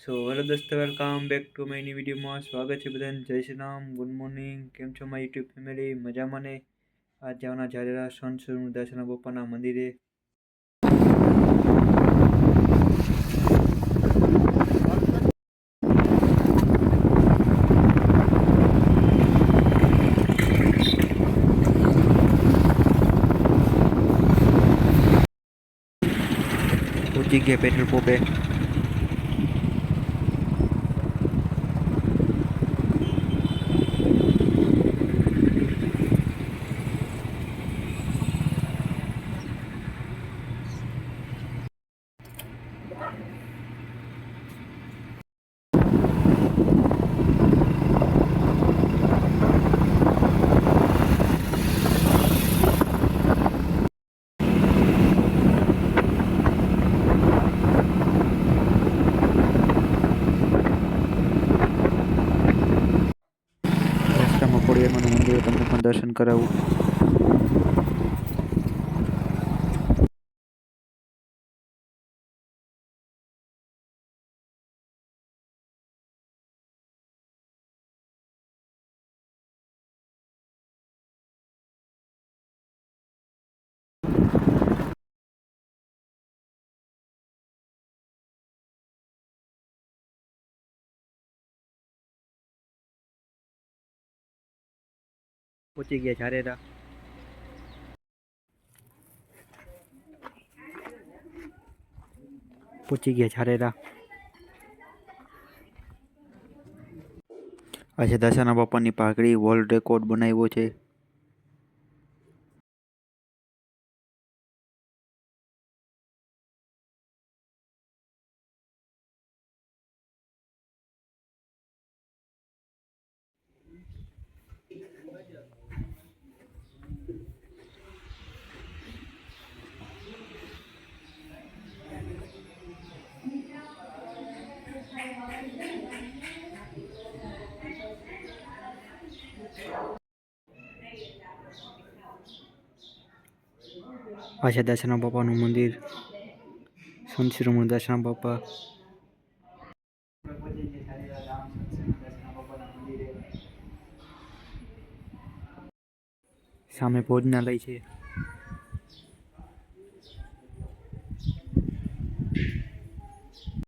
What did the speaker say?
Hello દોસ્તો, welcome back to my new વિડીયોમાં સ્વાગત છે બધાને. જય શ્રી રામ, ગુડ મોર્નિંગ. કેમ છો મારી યુટ્યુબ ફેમિલી? મજામાં ને? આજ જવાના જારેરા સોનસુર મુદાસના પપ્પાના મંદિરે. પહોંચી ગયા પેટ્રોલ પંપે. રસ્તામાં ખોડિયારમાંનું મંદિર તમને પણ દર્શન કરાવું. પહોંચી ગયા જારેરા. પહોંચી ગયા જારેરા. આજે દશાના બાપાની પાઘડી વર્લ્ડ રેકોર્ડ બનાવ્યો છે. આ છે દશાના બાપાનું મંદિર, સોનસુર મુદાસના બાપા. સામે ભોજનાલય છે.